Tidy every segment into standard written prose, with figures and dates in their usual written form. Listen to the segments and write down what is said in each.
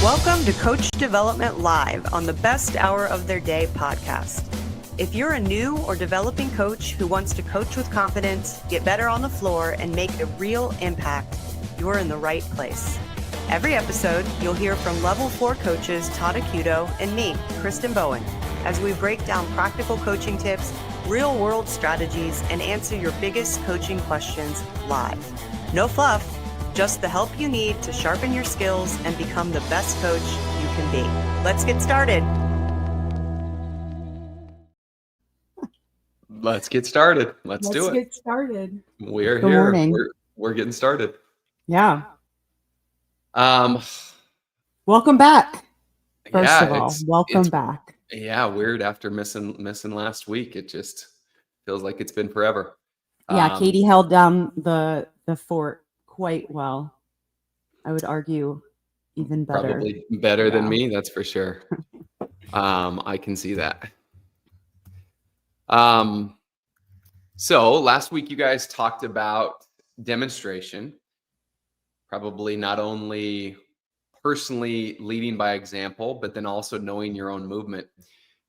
Welcome to Coach Development Live on the Best Hour of Their Day podcast. If you're a new or developing coach who wants to coach with confidence, get better on the floor, and make a real impact, you're in the right place. Every episode, you'll hear from Level 4 coaches Todd and me, Kristin Bowen, as we break down practical coaching tips, real-world strategies, and answer your biggest coaching questions live. No fluff. Just the help you need to sharpen your skills and become the best coach you can be. Let's get started. Let's get started. Let's do it. Let's get started. We're Good here. morning. We're getting started. Yeah. Um, Welcome back. First yeah, of all, welcome back. Yeah, weird after missing last week. It just feels like it's been forever. Yeah, Katie held down the fort quite well. I would argue even better. Probably better than me, that's for sure. I can see that. So last week you guys talked about demonstration, probably not only personally leading by example, but then also knowing your own movement.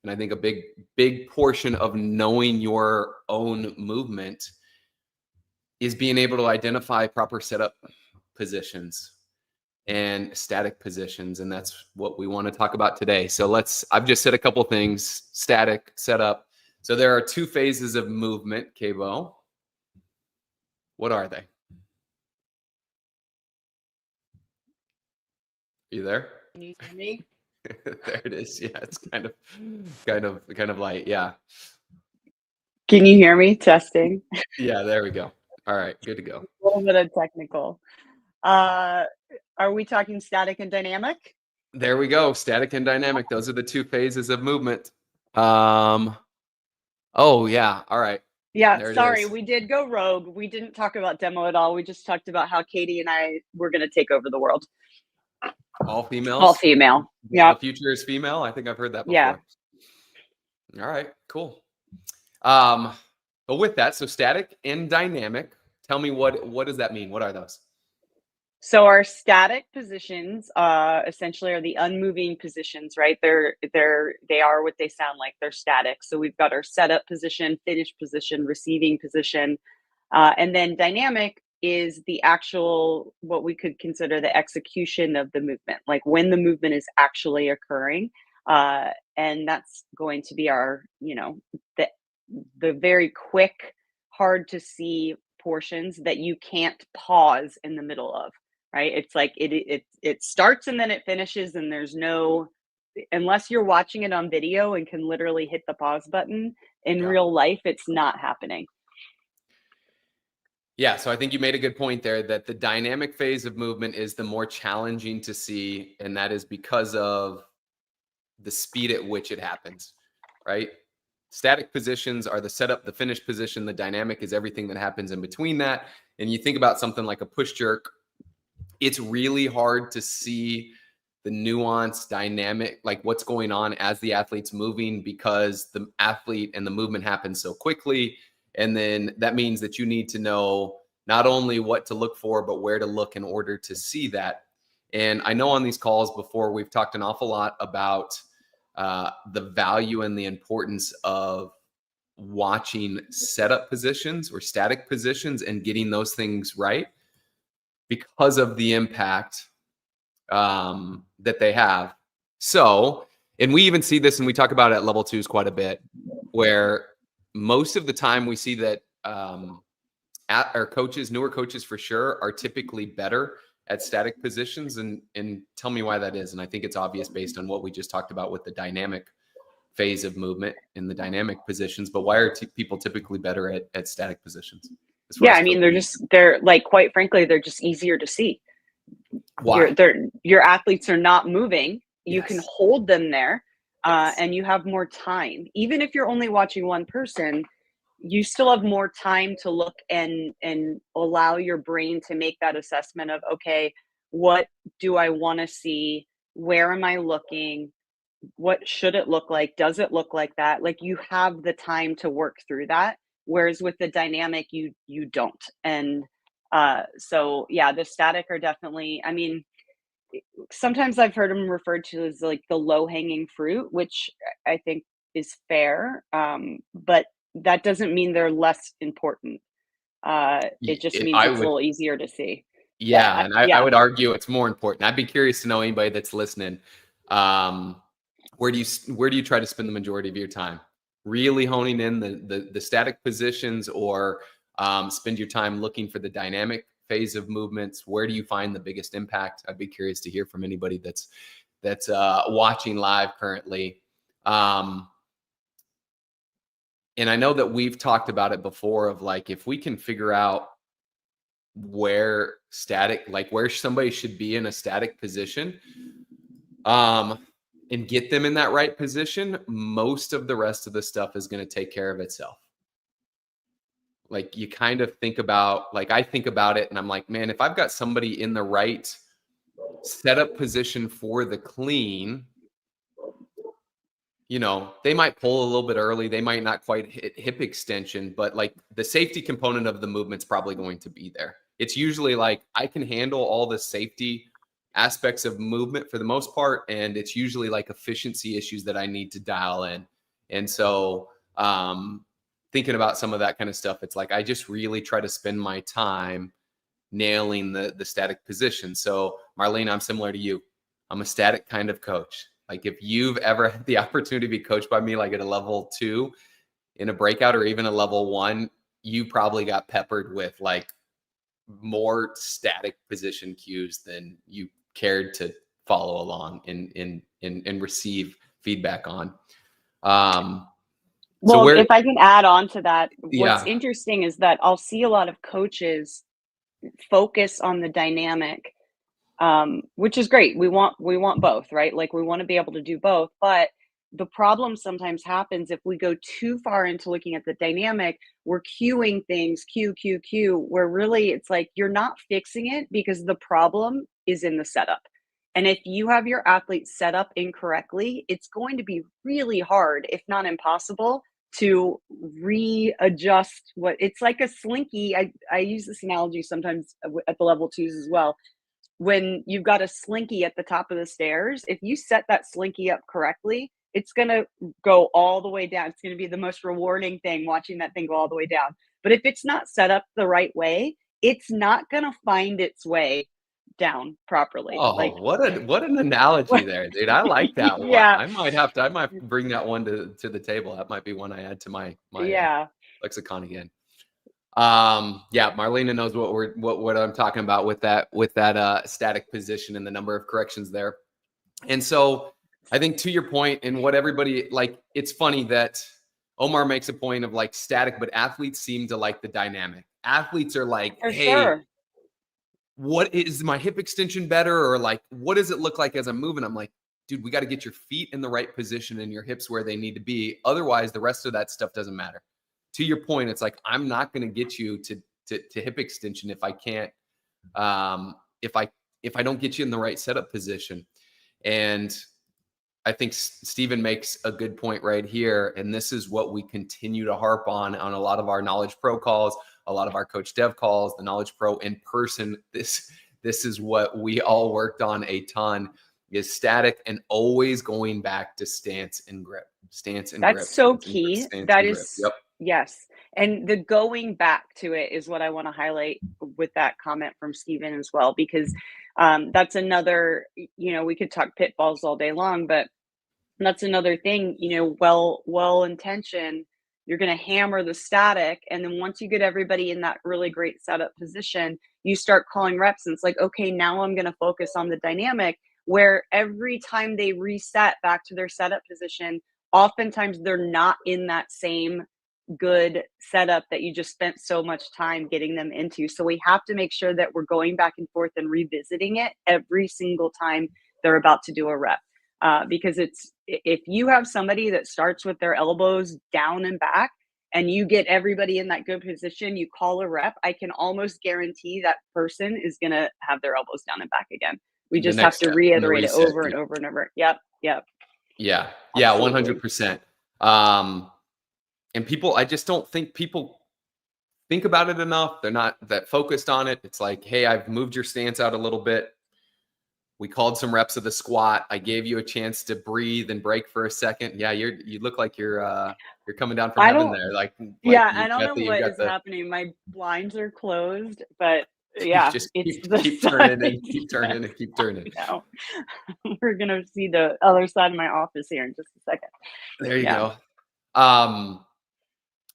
And I think a big portion of knowing your own movement is being able to identify proper setup positions and static positions. And that's what we want to talk about today. So I've just said a couple things: static, setup. So there are two phases of movement, Kabo. What are they? You there? Can you hear me? There it is. Yeah, it's kind of light. Yeah. Can you hear me? Testing. Yeah, there we go. All right, good to go. A little bit of technical. Are we talking static and dynamic? There we go. Static and dynamic. Those are the two phases of movement. Oh yeah. All right. Yeah, sorry, we did go rogue. We didn't talk about demo at all. We just talked about how Katie and I were going to take over the world. All females? All female. Yeah. The future is female? I think I've heard that before. Yeah. All right, cool. But with that, so static and dynamic, tell me what does that mean? What are those? So our static positions essentially are the unmoving positions, right? They are what they sound like. They're static. So we've got our setup position, finish position, receiving position, and then dynamic is the actual, what we could consider the execution of the movement, like when the movement is actually occurring. And that's going to be our, the very quick, hard to see portions that you can't pause in the middle of, right? It's like it starts and then it finishes, and there's no, unless you're watching it on video and can literally hit the pause button in real life, it's not happening. Yeah, so I think you made a good point there that the dynamic phase of movement is the more challenging to see, and that is because of the speed at which it happens, right? Static positions are the setup, the finish position. The dynamic is everything that happens in between that. And you think about something like a push jerk, it's really hard to see the nuance dynamic, like what's going on as the athlete's moving, because the athlete and the movement happens so quickly. And then that means that you need to know not only what to look for, but where to look in order to see that. And I know on these calls before, we've talked an awful lot about the value and the importance of watching setup positions or static positions and getting those things right because of the impact that they have. So, and we even see this, and we talk about it at level 2s quite a bit, where most of the time we see that our coaches, newer coaches for sure, are typically better at static positions, and tell me why that is. And I think it's obvious based on what we just talked about with the dynamic phase of movement in the dynamic positions. But why are people typically better at static positions? Yeah, I mean, they're like, quite frankly, they're just easier to see. Why? Your athletes are not moving. You Yes. can hold them there, Yes. and you have more time. Even if you're only watching one person, you still have more time to look and allow your brain to make that assessment of, okay, what do I want to see? Where am I looking? What should it look like? Does it look like that? Like, you have the time to work through that. Whereas with the dynamic, you don't. And so, yeah, the static are definitely, I mean, sometimes I've heard them referred to as like the low hanging fruit, which I think is fair. But that doesn't mean they're less important. It just means I it's a would, little easier to see. yeah, and I Yeah. would argue it's more important. I'd be curious to know anybody that's listening. Where do you try to spend the majority of your time? Really honing in the static positions, or spend your time looking for the dynamic phase of movements? Where do you find the biggest impact? I'd be curious to hear from anybody that's watching live currently. And I know that we've talked about it before of like, if we can figure out where somebody should be in a static position, and get them in that right position, most of the rest of the stuff is going to take care of itself. Like, you kind of think about, like, I think about it and I'm like, man, if I've got somebody in the right setup position for the clean, you know, they might pull a little bit early. They might not quite hit hip extension, but like the safety component of the movement's probably going to be there. It's usually like, I can handle all the safety aspects of movement for the most part, and it's usually like efficiency issues that I need to dial in. And so thinking about some of that kind of stuff, it's like I just really try to spend my time nailing the static position. So Marlene, I'm similar to you. I'm a static kind of coach. Like, if you've ever had the opportunity to be coached by me, like at a level 2 in a breakout, or even a level 1, you probably got peppered with like more static position cues than you cared to follow along and receive feedback on. Well, if I can add on to that, what's Yeah. interesting is that I'll see a lot of coaches focus on the dynamic, which is great. We want both, right? Like, we want to be able to do both. But the problem sometimes happens if we go too far into looking at the dynamic, we're cueing things, cue, where really it's like you're not fixing it because the problem is in the setup. And if you have your athlete set up incorrectly, it's going to be really hard, if not impossible, to readjust what it's like a slinky. I use this analogy sometimes at the level 2s as well. When you've got a slinky at the top of the stairs, if you set that slinky up correctly, it's going to go all the way down. It's going to be the most rewarding thing, watching that thing go all the way down. But if it's not set up the right way, it's not going to find its way down properly. Oh, like, what an analogy there, dude. I like that one. Yeah. I might bring that one to the table. That might be one I add to my lexicon again. Yeah, Marlena knows what I'm talking about with that static position and the number of corrections there. And so I think, to your point, and what everybody, like, it's funny that Omar makes a point of like static, but athletes seem to like the dynamic. Athletes are like, For hey, sure. what is my hip extension better? Or like, what does it look like as I'm moving? I'm like, dude, we got to get your feet in the right position and your hips where they need to be. Otherwise, the rest of that stuff doesn't matter. To your point, it's like, I'm not going to get you to hip extension if I can't, if I don't get you in the right setup position. And I think Stephen makes a good point right here. And this is what we continue to harp on a lot of our Knowledge Pro calls, a lot of our Coach Dev calls, the Knowledge Pro in person. This is what we all worked on a ton, is static and always going back to stance and grip. That's so key. That is, yes. And the going back to it is what I want to highlight with that comment from Stephen as well, because that's another, we could talk pitfalls all day long, but that's another thing, well-intentioned, you're going to hammer the static. And then once you get everybody in that really great setup position, you start calling reps, and it's like, okay, now I'm going to focus on the dynamic, where every time they reset back to their setup position, oftentimes they're not in that same good setup that you just spent so much time getting them into. So we have to make sure that we're going back and forth and revisiting it every single time they're about to do a rep. Because if you have somebody that starts with their elbows down and back, and you get everybody in that good position, you call a rep, I can almost guarantee that person is going to have their elbows down and back again. We just have to reiterate it over and over and over. Yep. Yeah. 100%. And people, I just don't think people think about it enough. They're not that focused on it. It's like, hey, I've moved your stance out a little bit. We called some reps of the squat. I gave you a chance to breathe and break for a second. Yeah, you look like you're coming down from I heaven don't. there. Like Yeah, I you've don't got know the you've what got is the happening. My blinds are closed, but you yeah, just it's keep the keep sun. turning and keep turning and keep turning. Now we're gonna see the other side of my office here in just a second. There you Yeah. go.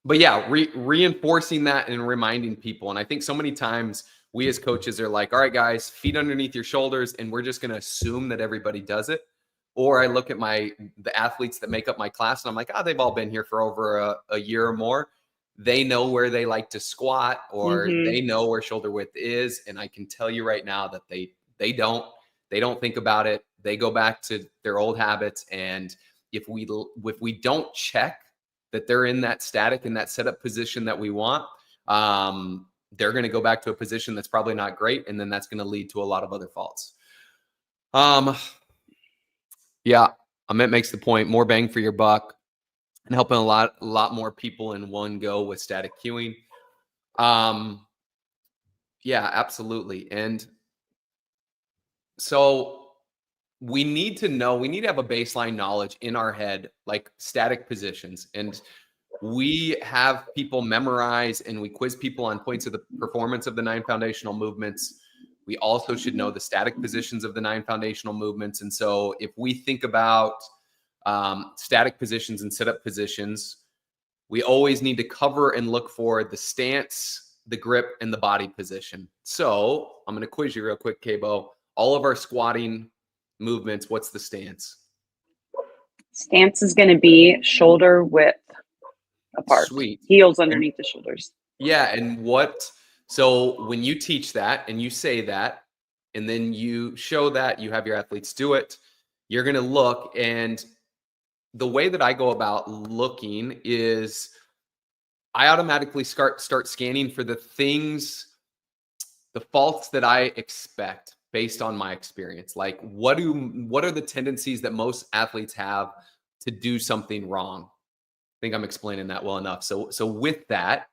But yeah, reinforcing that and reminding people. And I think so many times we as coaches are like, all right, guys, feet underneath your shoulders, and we're just going to assume that everybody does it. Or I look at the athletes that make up my class and I'm like, oh, they've all been here for over a year or more. They know where they like to squat, or they know where shoulder width is. And I can tell you right now that they don't think about it. They go back to their old habits. And if we don't check that they're in that static, in that setup position that we want, they're going to go back to a position that's probably not great. And then that's going to lead to a lot of other faults. Yeah, Amit makes the point, more bang for your buck and helping a lot more people in one go with static cueing. Yeah, absolutely. And so we need to have a baseline knowledge in our head, like static positions. And we have people memorize and we quiz people on points of the performance of the 9 foundational movements. We also should know the static positions of the 9 foundational movements. And so if we think about static positions and setup positions, we always need to cover and look for the stance, the grip, and the body position. So I'm going to quiz you real quick, Cabo. All of our squatting movements, what's the stance? Stance is going to be shoulder width apart. Sweet. Heels underneath the shoulders. Yeah. And so when you teach that and you say that, and then you show that, you have your athletes do it, you're going to look. And the way that I go about looking is I automatically start scanning for the faults that I expect based on my experience. Like what are the tendencies that most athletes have to do something wrong? I think I'm explaining that well enough. So with that,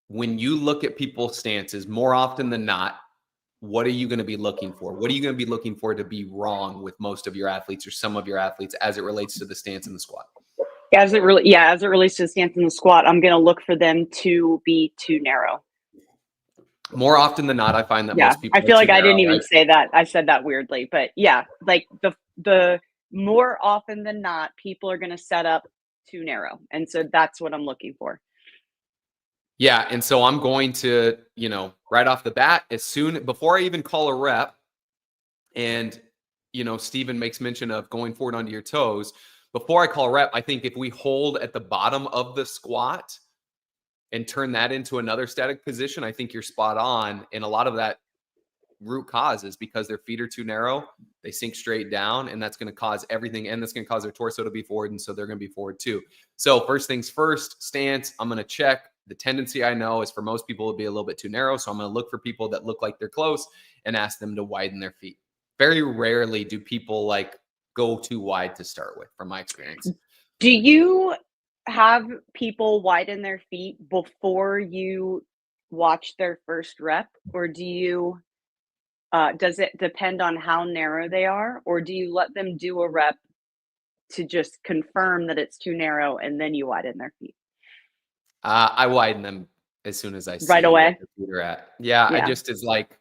when you look at people's stances, more often than not, what are you going to be looking for? What are you going to be looking for to be wrong with most of your athletes or some of your athletes as it relates to the stance and the squat? As it relates to the stance and the squat, I'm going to look for them to be too narrow. More often than not, I find that most people. I feel like I didn't even right? say that. I said that weirdly, but yeah, like the more often than not, people are going to set up too narrow, and so that's what I'm looking for. Yeah, and so I'm going to, right off the bat, before I even call a rep, and Stephen makes mention of going forward onto your toes. Before I call a rep, I think if we hold at the bottom of the squat and turn that into another static position, I think you're spot on. And a lot of that root cause is because their feet are too narrow. They sink straight down, and that's going to cause everything. And that's going to cause their torso to be forward. And so they're going to be forward too. So first things first, stance, I'm going to check. The tendency I know is for most people to be a little bit too narrow. So I'm going to look for people that look like they're close and ask them to widen their feet. Very rarely do people go too wide to start with, from my experience. Do you have people widen their feet before you watch their first rep, or do you does it depend on how narrow they are, or do you let them do a rep to just confirm that it's too narrow and then you widen their feet? I widen them as soon as I see right where away. their feet are at. Yeah, I just is like,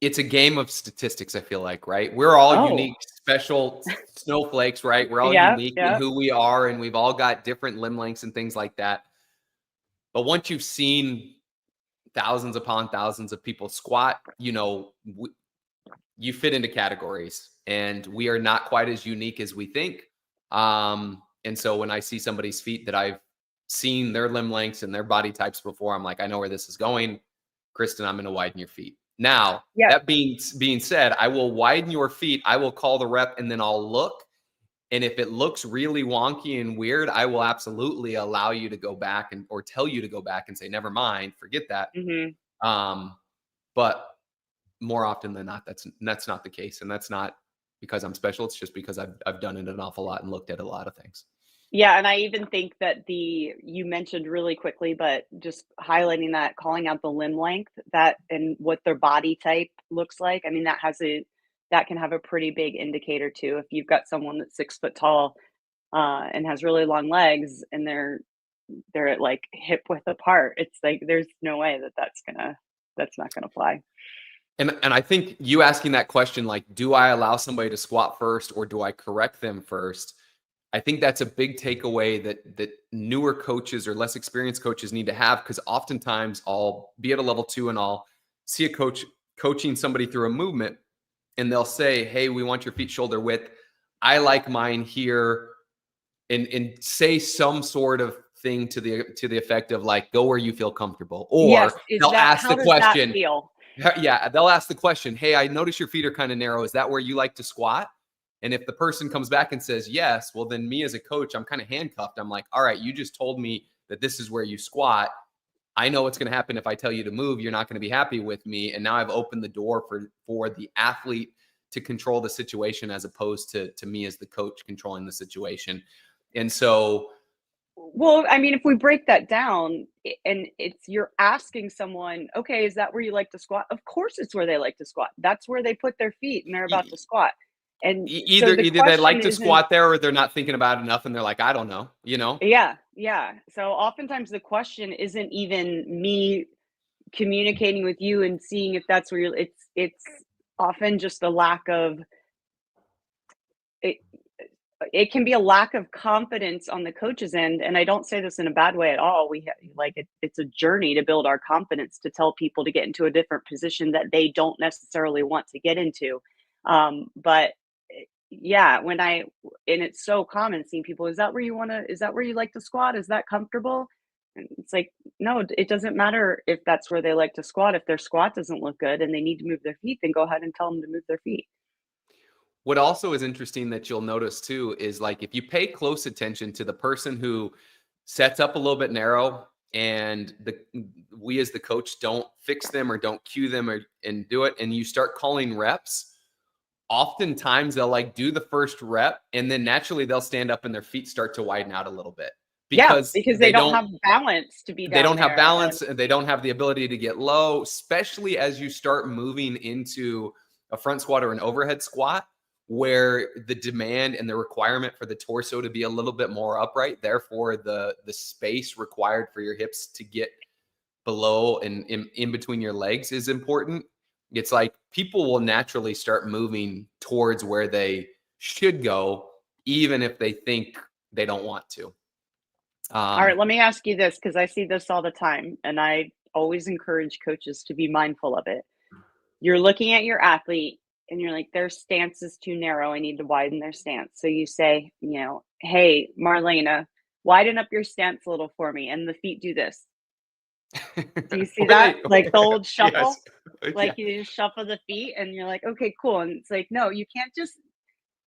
it's a game of statistics, I feel like, right? We're all unique, special snowflakes, right? We're all unique in who we are, and we've all got different limb lengths and things like that. But once you've seen thousands upon thousands of people squat, you fit into categories, and we are not quite as unique as we think. And so when I see somebody's feet that I've seen their limb lengths and their body types before, I'm like, I know where this is going. Kristin, I'm going to widen your feet. Now, that being said, I will widen your feet. I will call the rep, and then I'll look. And if it looks really wonky and weird, I will absolutely allow you to go back or tell you to go back and say, never mind, forget that. But more often than not, that's not the case. And that's not because I'm special. It's just because I've done it an awful lot and looked at a lot of things. Yeah, and I even think that you mentioned really quickly, but just highlighting that, calling out the limb length, that and what their body type looks like. I mean, that can have a pretty big indicator too. If you've got someone that's 6 foot tall and has really long legs, and they're at like hip width apart, it's like there's no way that that's not gonna fly. And I think you asking that question, like, do I allow somebody to squat first or do I correct them first? I think that's a big takeaway that newer coaches or less experienced coaches need to have, because oftentimes I'll be at a level 2 and I'll see a coach coaching somebody through a movement and they'll say, hey, we want your feet shoulder width. I like mine here, and say some sort of thing to the effect of like, go where you feel comfortable. Yes, Or they'll ask how the does that question. feel? Yeah, they'll ask the question, hey, I notice your feet are kind of narrow. Is that where you like to squat? And if the person comes back and says yes, well, then me as a coach, I'm kind of handcuffed. I'm like, all right, you just told me that this is where you squat. I know what's going to happen if I tell you to move. You're not going to be happy with me. And now I've opened the door for the athlete to control the situation as opposed to me as the coach controlling the situation. And so, Well, I mean, if we break that down, and you're asking someone, okay, is that where you like to squat? Of course, it's where they like to squat. That's where they put their feet and they're about to squat. And so either the they like question to isn't, squat there or they're not thinking about it enough and they're like, I don't know, yeah, yeah. So oftentimes the question isn't even me communicating with you and seeing if that's where it's often just a lack of it. It can be a lack of confidence on the coach's end, and I don't say this in a bad way at all. It's a journey to build our confidence, to tell people to get into a different position that they don't necessarily want to get into. But yeah, and it's so common seeing people, is that where you like to squat? Is that comfortable? And it's like, no, it doesn't matter if that's where they like to squat. If their squat doesn't look good and they need to move their feet, then go ahead and tell them to move their feet. What also is interesting that you'll notice too is, like, if you pay close attention to the person who sets up a little bit narrow and we as the coach don't fix them or don't cue them and do it, and you start calling reps, oftentimes they'll like do the first rep and then naturally they'll stand up and their feet start to widen out a little bit because they don't have balance to be down they don't have there, balance and they don't have the ability to get low, especially as you start moving into a front squat or an overhead squat, where the demand and the requirement for the torso to be a little bit more upright, therefore the space required for your hips to get below and in between your legs is important. It's like people will naturally start moving towards where they should go, even if they think they don't want to. All right, let me ask you this, because I see this all the time, and I always encourage coaches to be mindful of it. You're looking at your athlete and you're like, their stance is too narrow. I need to widen their stance. So you say, hey, Marlena, widen up your stance a little for me. And the feet do this. Do you see that? Like the old shuffle? Yes. Like you just shuffle the feet and you're like, okay, cool. And it's like, no, you can't just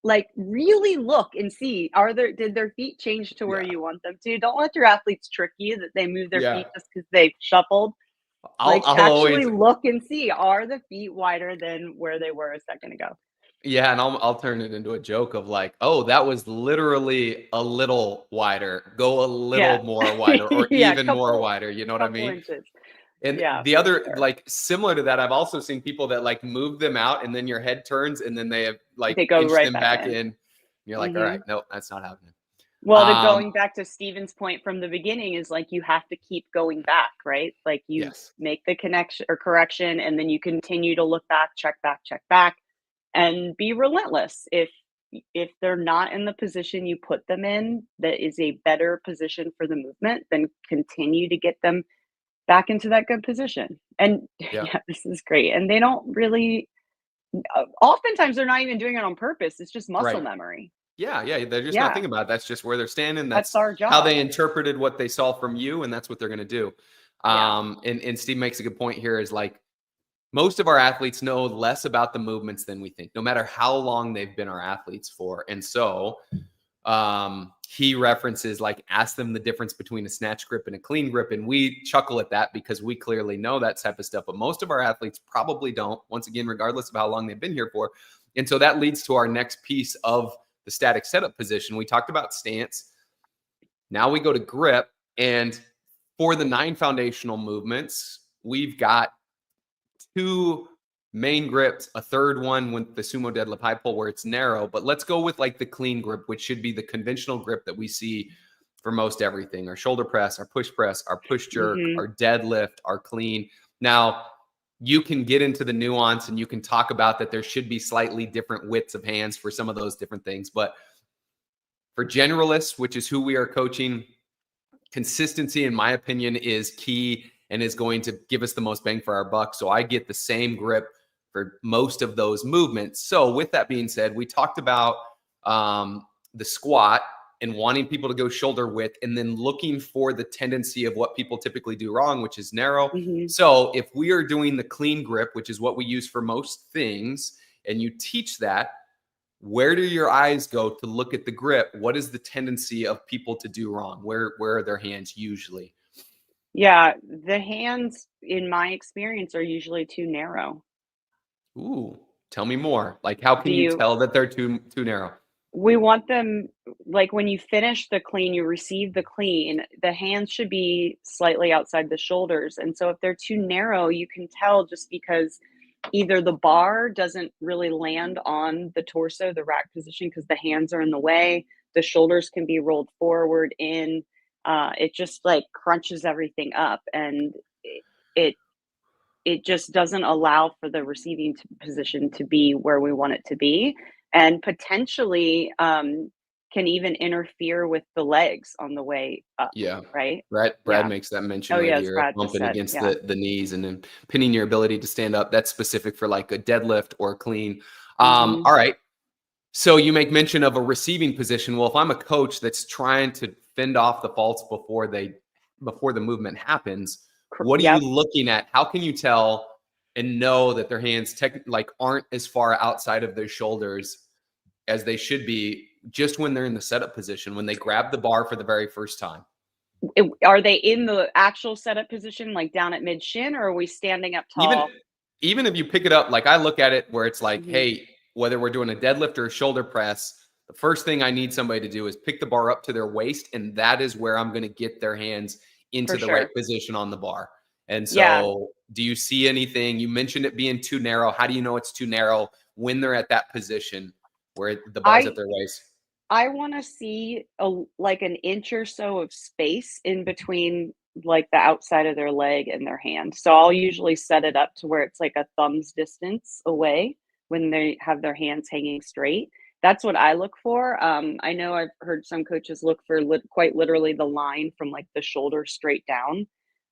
like really look and see, did their feet change to where you want them to? Don't let your athletes trick you that they move their feet just because they've shuffled. I'll actually always look and see, are the feet wider than where they were a second ago? Yeah, and I'll turn it into a joke of like, oh, that was literally a little wider. Go a little more wider, or even more wider. You know what I mean? Inches. And the other, like, similar to that, I've also seen people that like move them out and then your head turns and then they have like they go inch right them back in. You're like, all right, no, that's not happening. Well, going back to Steven's point from the beginning is like, you have to keep going back, right? Like you make the connection or correction, and then you continue to look back, check back, and be relentless. If they're not in the position you put them in, that is a better position for the movement, then continue to get them back into that good position. And this is great. And they don't really, oftentimes they're not even doing it on purpose. It's just muscle memory. Yeah. They're just not thinking about it. That's just where they're standing. That's our job. How they interpreted what they saw from you, and that's what they're going to do. And Steve makes a good point here, is like, most of our athletes know less about the movements than we think, no matter how long they've been our athletes for. And so he references, like, ask them the difference between a snatch grip and a clean grip. And we chuckle at that because we clearly know that type of stuff, but most of our athletes probably don't, once again, regardless of how long they've been here for. And so that leads to our next piece of the static setup position. We talked about stance. Now we go to grip, and for the 9 foundational movements, we've got 2 main grips, a third one with the sumo deadlift high pull where it's narrow. But let's go with like the clean grip, which should be the conventional grip that we see for most everything: our shoulder press, our push jerk, our deadlift, our clean. Now, you can get into the nuance and you can talk about that there should be slightly different widths of hands for some of those different things. But for generalists, which is who we are coaching, consistency, in my opinion, is key and is going to give us the most bang for our buck. So I get the same grip for most of those movements. So with that being said, we talked about the squat and wanting people to go shoulder width, and then looking for the tendency of what people typically do wrong, which is narrow. So if we are doing the clean grip, which is what we use for most things, and you teach that, where do your eyes go to look at the grip? What is the tendency of people to do wrong? Where are their hands usually? Yeah, the hands, in my experience, are usually too narrow. Ooh, tell me more. Like, how can you tell that they're too narrow? We want them, like when you finish the clean, you receive the clean, the hands should be slightly outside the shoulders. And so if they're too narrow, you can tell just because either the bar doesn't really land on the torso, the rack position, because the hands are in the way, the shoulders can be rolled forward in. It just like crunches everything up, and it just doesn't allow for the receiving position to be where we want it to be, and potentially can even interfere with the legs on the way up. Yeah. Right. Brad makes that mention right yes, here, Brad just bumping said, against the knees and then pinning your ability to stand up. That's specific for like a deadlift or a clean. All right. So you make mention of a receiving position. Well, if I'm a coach that's trying to fend off the faults before the movement happens, what are you looking at? How can you tell and know that their hands aren't as far outside of their shoulders as they should be just when they're in the setup position, when they grab the bar for the very first time? Are they in the actual setup position, like down at mid shin, or are we standing up tall? Even if you pick it up, like I look at it where it's like, hey, whether we're doing a deadlift or a shoulder press, the first thing I need somebody to do is pick the bar up to their waist, and that is where I'm going to get their hands into the right position on the bar. And so do you see anything? You mentioned it being too narrow. How do you know it's too narrow when they're at that position where the bar's at their waist? I want to see like an inch or so of space in between like the outside of their leg and their hand. So I'll usually set it up to where it's like a thumb's distance away when they have their hands hanging straight. That's what I look for. I know I've heard some coaches look for quite literally the line from like the shoulder straight down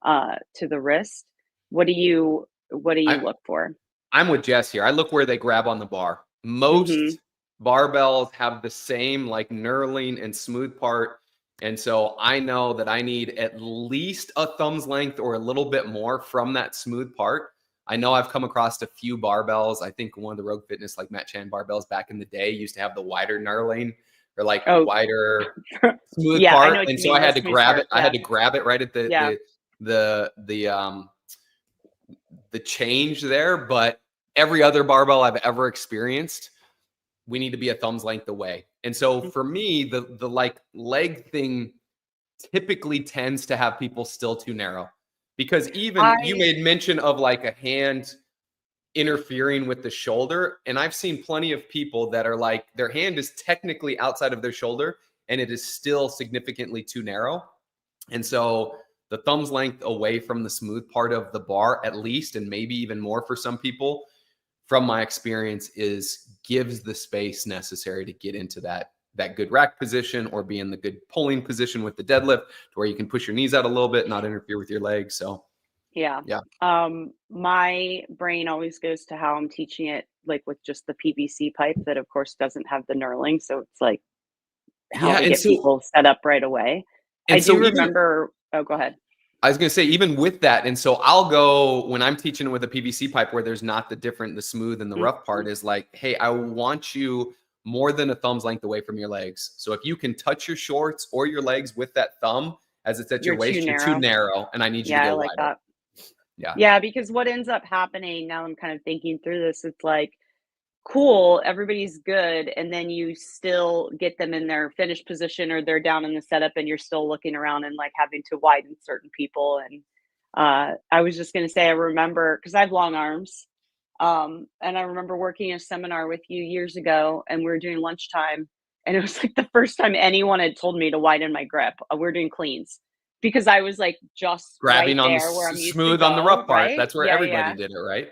to the wrist. What do you look for? I'm with Jess here. I look where they grab on the bar. Most barbells have the same like knurling and smooth part. And so I know that I need at least a thumb's length or a little bit more from that smooth part. I know I've come across a few barbells. I think one of the Rogue Fitness, like Matt Chan barbells back in the day, used to have the wider knurling or like wider smooth part. And so I had to grab it. I had to grab it right at the change there. But every other barbell I've ever experienced, we need to be a thumb's length away. And so for me, the like leg thing typically tends to have people still too narrow, because even you made mention of like a hand interfering with the shoulder. And I've seen plenty of people that are like, their hand is technically outside of their shoulder and it is still significantly too narrow. And so the thumb's length away from the smooth part of the bar, at least, and maybe even more for some people, from my experience, gives the space necessary to get into that good rack position or be in the good pulling position with the deadlift, to where you can push your knees out a little bit, not interfere with your legs. So yeah. My brain always goes to how I'm teaching it, like with just the PVC pipe that of course doesn't have the knurling. So it's like how to get people set up right away. I do remember, go ahead. I was going to say, even with that, and so I'll go, when I'm teaching with a PVC pipe where there's not the smooth and the rough part, is like, hey, I want you more than a thumb's length away from your legs. So if you can touch your shorts or your legs with that thumb as it's at your waist, you're too narrow, and I need you to go wider. That. Yeah, because what ends up happening, now I'm kind of thinking through this, it's like cool, everybody's good, and then you still get them in their finished position or they're down in the setup and you're still looking around and like having to widen certain people. And I was just going to say, I remember, because I have long arms, and I remember working a seminar with you years ago, and we were doing lunchtime, and it was like the first time anyone had told me to widen my grip. We're doing cleans, because I was like just Grabbing right on the there where I'm used smooth to on the go, rough part. right? That's where Yeah, everybody yeah. did it, right?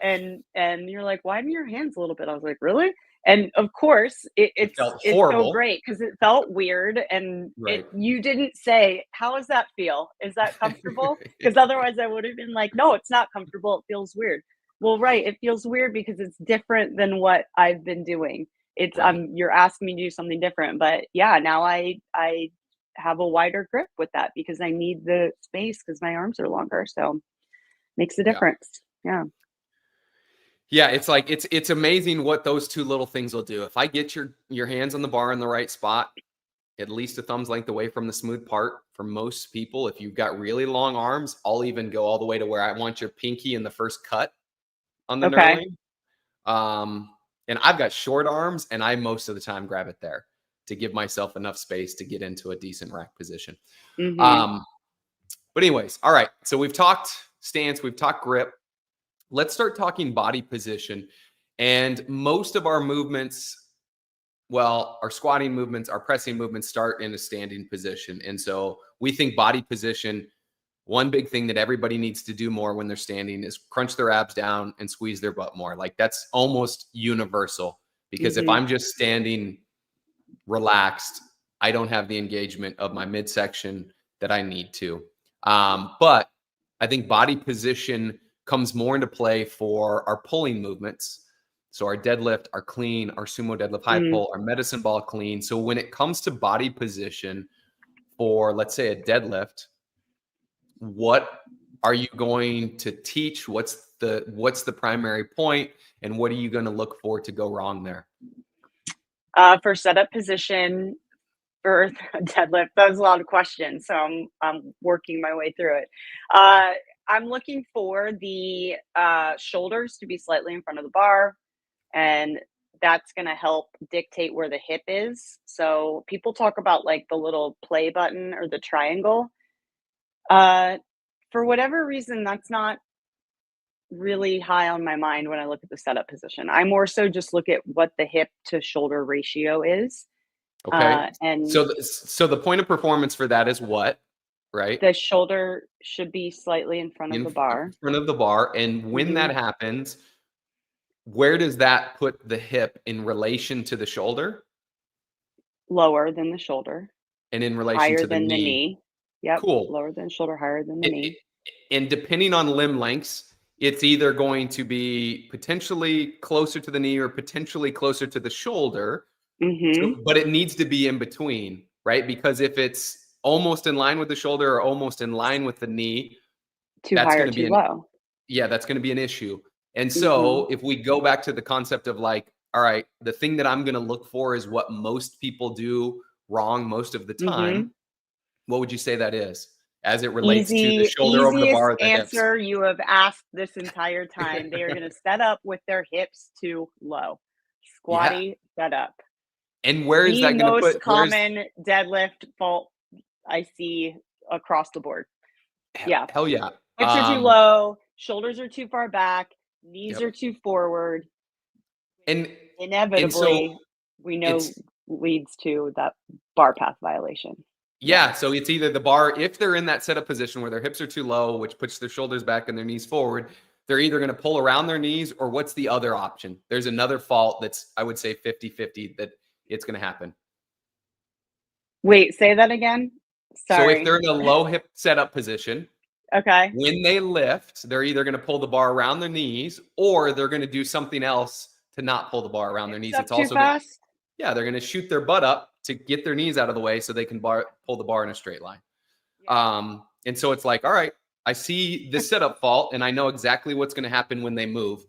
And you're like, widen your hands a little bit. I was like, really? And of course, It felt it's so horrible. great because it felt weird, and Right. you didn't say, how does that feel? Is that comfortable? Because otherwise I would have been like, no, it's not comfortable. It feels weird. Well, right, it feels weird because it's different than what I've been doing. It's Right. you're asking me to do something different. But yeah, now I have a wider grip with that because I need the space because my arms are longer. So makes a Yeah. difference. Yeah. Yeah, it's like it's amazing what those two little things will do. If I get your hands on the bar in the right spot, at least a thumb's length away from the smooth part, for most people, if you've got really long arms, I'll even go all the way to where I want your pinky in the first cut on the Okay. knurling. And I've got short arms, and I most of the time grab it there to give myself enough space to get into a decent rack position. Mm-hmm. But anyways, all right. So we've talked stance, we've talked grip. Let's start talking body position. And most of our movements, well, our squatting movements, our pressing movements start in a standing position. And so we think body position, one big thing that everybody needs to do more when they're standing is crunch their abs down and squeeze their butt more. Like that's almost universal, because if I'm just standing relaxed, I don't have the engagement of my midsection that I need to. But I think body position comes more into play for our pulling movements. So our deadlift, our clean, our sumo deadlift high pull, our medicine ball clean. So when it comes to body position for, let's say, a deadlift, what are you going to teach? What's the primary point, and what are you going to look for to go wrong there? For setup position for deadlift, that was a lot of questions, so I'm working my way through it. I'm looking for the shoulders to be slightly in front of the bar, and that's going to help dictate where the hip is. So people talk about like the little play button or the triangle. For whatever reason, that's not really high on my mind when I look at the setup position. I more so just look at what the hip to shoulder ratio is. Okay. And so the point of performance for that is what, right? the shoulder should be slightly in front of the bar. In front of the bar. And when that happens, where does that put the hip in relation to the shoulder? Lower than the shoulder. And in relation higher to the than knee. the knee. Yep. Cool. Lower than shoulder, higher than the knee. And depending on limb lengths, it's either going to be potentially closer to the knee or potentially closer to the shoulder. But it needs to be in between, right? Because if it's almost in line with the shoulder or almost in line with the knee, Too that's high or going to be too low. Yeah, that's going to be an issue. And so if we go back to the concept of like, all right, the thing that I'm going to look for is what most people do wrong most of the time. What would you say that is as it relates to the shoulder over the bar? Easiest answer you have asked this entire time. They are going to set up with their hips too low. Squatty set up. And where is that going to put? The most common deadlift fault I see across the board. Yeah. Hell yeah. Hips are too low. Shoulders are too far back. Knees are too forward. And inevitably, we know leads to that bar path violation. Yeah. So it's either the bar, if they're in that setup position where their hips are too low, which puts their shoulders back and their knees forward, they're either going to pull around their knees, or what's the other option? There's another fault that's, I would say, 50-50 that it's going to happen. Wait, say that again. Sorry. So if they're in a low hip setup position, okay, when they lift, they're either going to pull the bar around their knees, or they're going to do something else to not pull the bar around their knees. It's also fast. They're going to shoot their butt up to get their knees out of the way so they can pull the bar in a straight line. Yeah. And so it's like, all right, I see this setup fault and I know exactly what's going to happen when they move.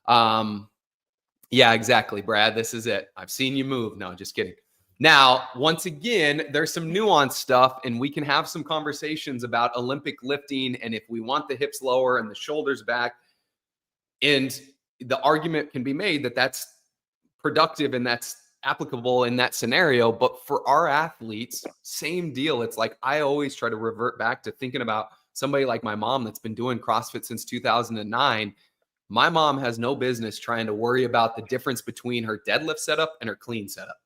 Yeah, exactly, Brad. This is it. I've seen you move. No, just kidding. Now, once again, there's some nuanced stuff, and we can have some conversations about Olympic lifting and if we want the hips lower and the shoulders back. And the argument can be made that that's productive and that's applicable in that scenario. But for our athletes, same deal. It's like, I always try to revert back to thinking about somebody like my mom that's been doing CrossFit since 2009. My mom has no business trying to worry about the difference between her deadlift setup and her clean setup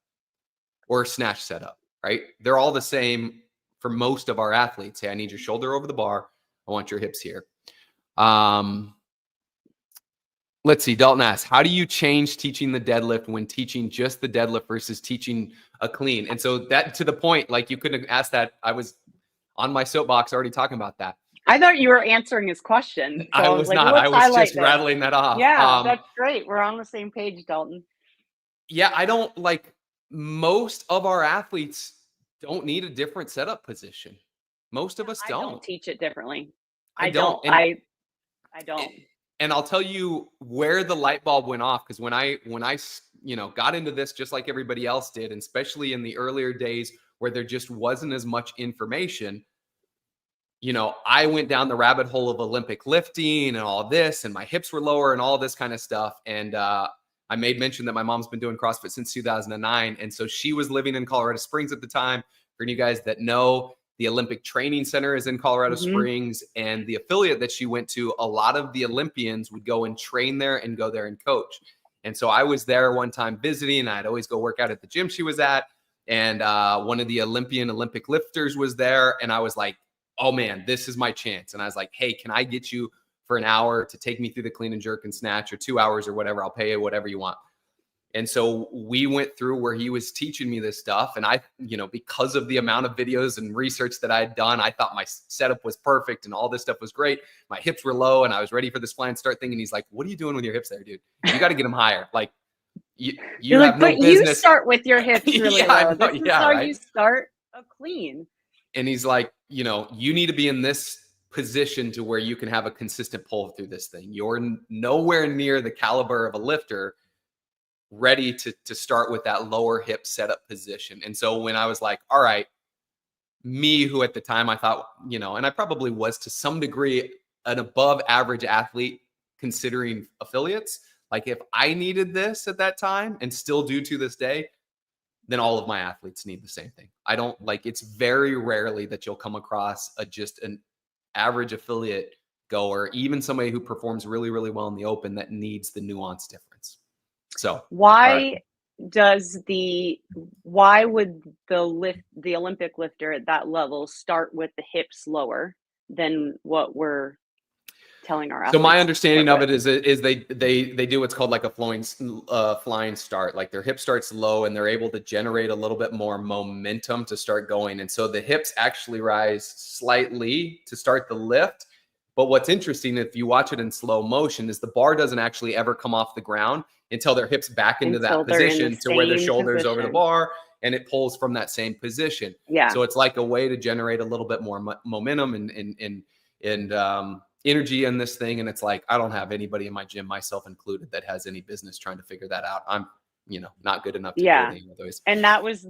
or snatch setup, right? They're all the same for most of our athletes. Hey, I need your shoulder over the bar. I want your hips here. Let's see. Dalton asks, how do you change teaching the deadlift when teaching just the deadlift versus teaching a clean? And so that, to the point, like, you couldn't have asked that. I was on my soapbox already talking about that. I thought you were answering his question. So I was like, not. I was just rattling that off. Yeah, that's great. We're on the same page, Dalton. Yeah, I don't like, most of our athletes don't need a different setup position. Most of us don't. I don't teach it differently. I don't. I don't. And I'll tell you where the light bulb went off, because when I got into this just like everybody else did, and especially in the earlier days where there just wasn't as much information, I went down the rabbit hole of Olympic lifting and all this, and my hips were lower and all this kind of stuff. And I made mention that my mom's been doing CrossFit since 2009. And so she was living in Colorado Springs at the time. For you guys that know, the Olympic Training Center is in Colorado Springs, and the affiliate that she went to, a lot of the Olympians would go and train there and go there and coach. And so I was there one time visiting, and I'd always go work out at the gym she was at. And one of the Olympic lifters was there. And I was like, oh man, this is my chance. And I was like, hey, can I get you for an hour to take me through the clean and jerk and snatch, or 2 hours or whatever? I'll pay you whatever you want. And so we went through where he was teaching me this stuff. And I, because of the amount of videos and research that I had done, I thought my setup was perfect and all this stuff was great. My hips were low and I was ready for this flying start thing. And he's like, what are you doing with your hips there, dude? You got to get them higher. Like, you have no business. You start with your hips really low. This is how right? You start a clean. And he's like, you need to be in this position to where you can have a consistent pull through this thing. You're nowhere near the caliber of a lifter ready to start with that lower hip setup position. And so when I was like, all right, me, who at the time I thought, and I probably was to some degree an above average athlete considering affiliates, like if I needed this at that time and still do to this day, then all of my athletes need the same thing. I don't like, it's very rarely that you'll come across just an average affiliate goer, even somebody who performs really, really well in the open, that needs the nuance difference. So why would the Olympic lifter at that level start with the hips lower than what we're telling our athletes? So my understanding of it is they do what's called like a flying start. Like their hip starts low and they're able to generate a little bit more momentum to start going. And so the hips actually rise slightly to start the lift. But what's interesting, if you watch it in slow motion, is the bar doesn't actually ever come off the ground until their hips back into that position to where their shoulders over the bar, and it pulls from that same position. Yeah. So it's like a way to generate a little bit more momentum and energy in this thing. And it's like, I don't have anybody in my gym, myself included, that has any business trying to figure that out. I'm, not good enough to do anything with those. And that was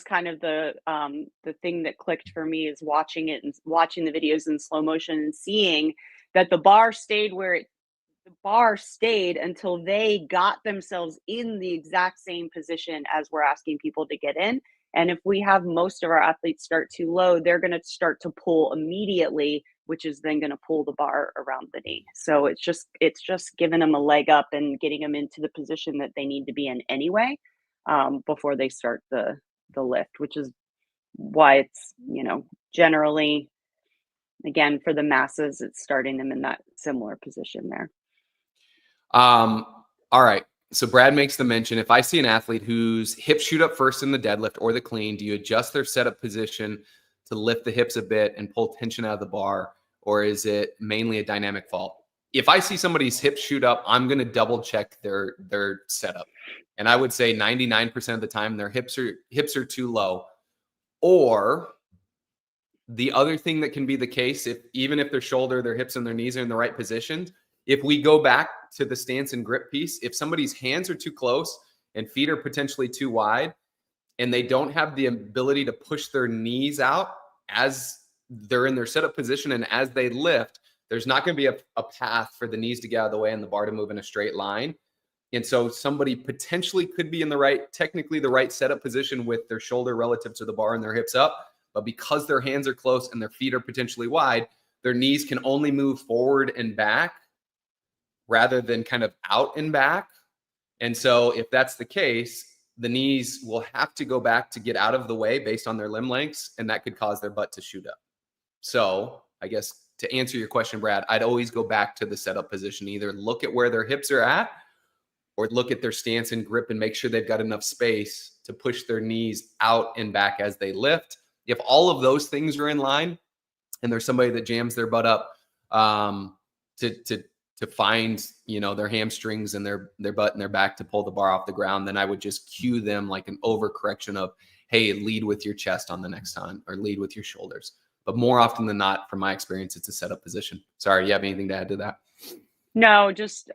kind of the thing that clicked for me, is watching it and watching the videos in slow motion and seeing that the bar stayed until they got themselves in the exact same position as we're asking people to get in. And if we have most of our athletes start too low, they're going to start to pull immediately, which is then going to pull the bar around the knee. So it's just giving them a leg up and getting them into the position that they need to be in anyway, before they start the lift, which is why it's, generally, again, for the masses, it's starting them in that similar position there. All right. So Brad makes the mention, if I see an athlete whose hips shoot up first in the deadlift or the clean, do you adjust their setup position to lift the hips a bit and pull tension out of the bar? Or is it mainly a dynamic fault? If I see somebody's hips shoot up, I'm going to double check their setup. And I would say 99% of the time their hips are too low. Or the other thing that can be the case, even if their shoulder, their hips, and their knees are in the right positions, if we go back to the stance and grip piece, if somebody's hands are too close and feet are potentially too wide, and they don't have the ability to push their knees out as they're in their setup position and as they lift, there's not going to be a path for the knees to get out of the way and the bar to move in a straight line. And so somebody potentially could be in technically the right setup position with their shoulder relative to the bar and their hips up. But because their hands are close and their feet are potentially wide, their knees can only move forward and back rather than kind of out and back. And so if that's the case, the knees will have to go back to get out of the way based on their limb lengths, and that could cause their butt to shoot up. So I guess to answer your question, Brad, I'd always go back to the setup position. Either look at where their hips are at or look at their stance and grip and make sure they've got enough space to push their knees out and back as they lift. If all of those things are in line and there's somebody that jams their butt up to find, their hamstrings and their butt and their back to pull the bar off the ground, then I would just cue them like an overcorrection of, hey, lead with your chest on the next time or lead with your shoulders. But more often than not, from my experience, it's a setup position. Sorry, you have anything to add to that? No, just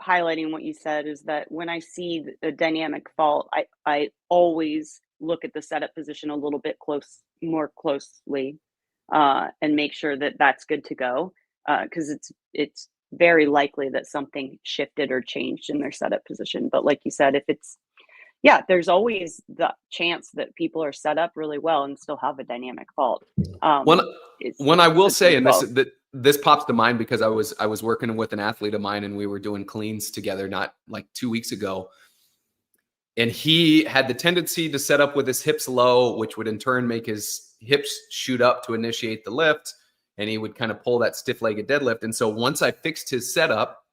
highlighting what you said is that when I see the dynamic fault, I always look at the setup position a little bit more closely and make sure that that's good to go, because it's very likely that something shifted or changed in their setup position. But like you said, there's always the chance that people are set up really well and still have a dynamic fault. When I will say, and this pops to mind because I was working with an athlete of mine and we were doing cleans together not like 2 weeks ago. And he had the tendency to set up with his hips low, which would in turn make his hips shoot up to initiate the lift. And he would kind of pull that stiff-legged deadlift. And so once I fixed his setup,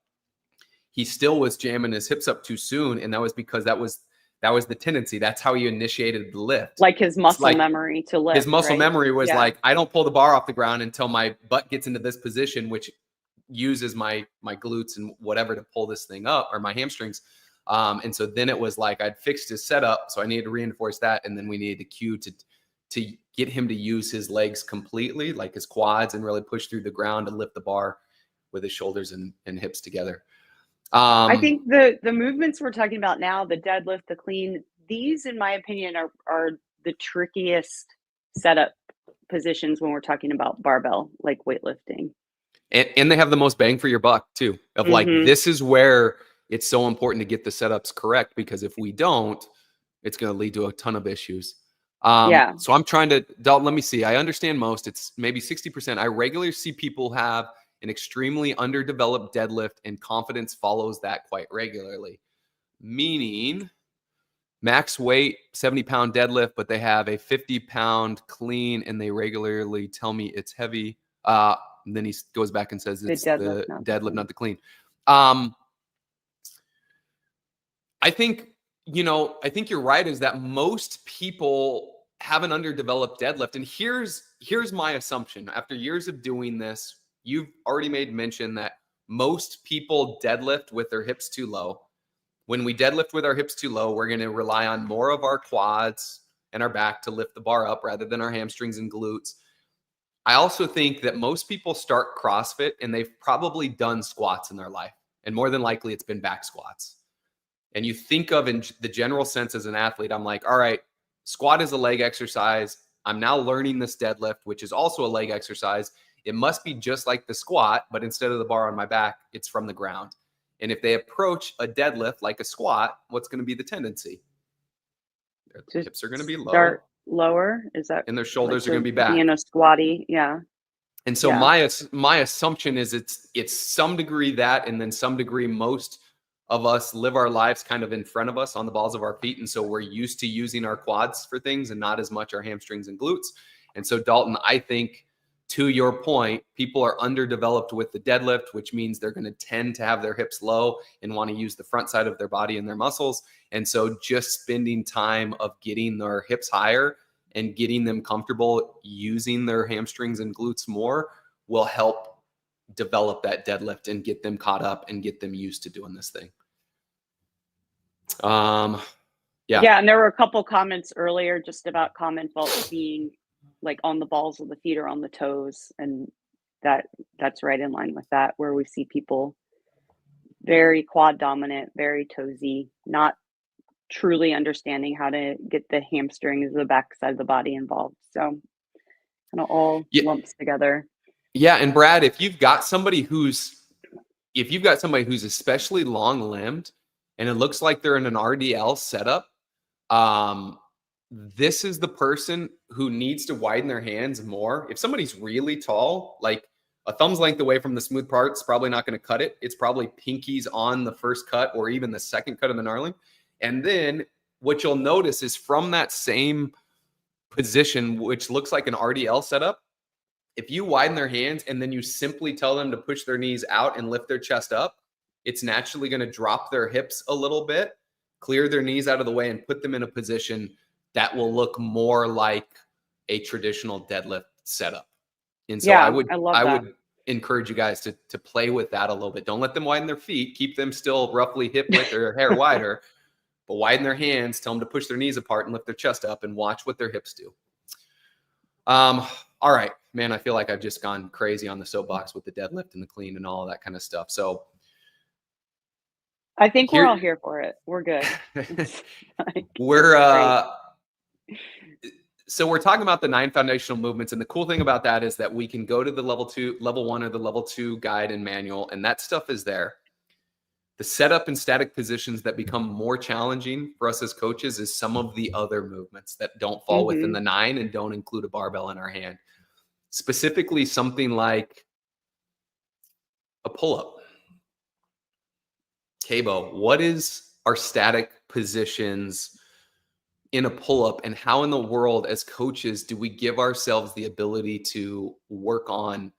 he still was jamming his hips up too soon. And that was because that was the tendency. That's how he initiated the lift. Like his muscle memory to lift. His muscle memory was like, I don't pull the bar off the ground until my butt gets into this position, which uses my glutes and whatever to pull this thing up, or my hamstrings. And so then it was like I'd fixed his setup, so I needed to reinforce that, and then we needed the cue to get him to use his legs completely, like his quads, and really push through the ground to lift the bar with his shoulders and hips together. I think the movements we're talking about now, the deadlift, the clean, these, in my opinion, are the trickiest setup positions when we're talking about barbell, like weightlifting. And they have the most bang for your buck too, of like, this is where it's so important to get the setups correct, because if we don't, it's going to lead to a ton of issues. So I'm trying to, let me see. I understand most, it's maybe 60%. I regularly see people have an extremely underdeveloped deadlift and confidence follows that quite regularly. Meaning max weight, 70-pound deadlift, but they have a 50-pound clean and they regularly tell me it's heavy. Then he goes back and says it's the deadlift, not the clean. I think you're right, is that most people have an underdeveloped deadlift. And here's my assumption. After years of doing this, you've already made mention that most people deadlift with their hips too low. When we deadlift with our hips too low, we're going to rely on more of our quads and our back to lift the bar up rather than our hamstrings and glutes. I also think that most people start CrossFit and they've probably done squats in their life. And more than likely, it's been back squats. And you think of, in the general sense as an athlete, I'm like, all right, squat is a leg exercise. I'm now learning this deadlift, which is also a leg exercise. It must be just like the squat, but instead of the bar on my back, it's from the ground. And if they approach a deadlift like a squat, what's going to be the tendency? Their hips are going to be low. Start lower, is that? And their shoulders are going to be back. Being a squatty, yeah. And so my assumption is it's some degree that, and then some degree most of us live our lives kind of in front of us on the balls of our feet. And so we're used to using our quads for things and not as much our hamstrings and glutes. And so Dalton, I think, to your point, people are underdeveloped with the deadlift, which means they're going to tend to have their hips low and want to use the front side of their body and their muscles. And so just spending time of getting their hips higher and getting them comfortable using their hamstrings and glutes more will help develop that deadlift and get them caught up and get them used to doing this thing. Yeah. And there were a couple comments earlier just about common faults being like on the balls of the feet or on the toes, and that's right in line with that, where we see people very quad dominant, very toesy, not truly understanding how to get the hamstrings, the back side of the body involved. So kind of all lumps together. Yeah. And Brad, if you've got somebody who's if you've got somebody who's especially long limbed and it looks like they're in an RDL setup, this is the person who needs to widen their hands more. If somebody's really tall, like a thumb's length away from the smooth part, it's probably not going to cut it. It's probably pinkies on the first cut or even the second cut of the gnarling. And then what you'll notice is from that same position, which looks like an RDL setup, if you widen their hands and then you simply tell them to push their knees out and lift their chest up, it's naturally going to drop their hips a little bit, clear their knees out of the way, and put them in a position that will look more like a traditional deadlift setup. And so I would encourage you guys to play with that a little bit. Don't let them widen their feet. Keep them still roughly hip width or hair wider, but widen their hands, tell them to push their knees apart and lift their chest up, and watch what their hips do. All right, man, I feel like I've just gone crazy on the soapbox with the deadlift and the clean and all of that kind of stuff. So I think we're all here for it. We're good. So we're talking about the 9 foundational movements. And the cool thing about that is that we can go to the level 1 or the level 2 guide and manual, and that stuff is there. The setup and static positions that become more challenging for us as coaches is some of the other movements that don't fall within the 9 and don't include a barbell in our hand. Specifically, something like a pull-up. Cabo, what is our static positions in a pull-up, and how in the world as coaches do we give ourselves the ability to work on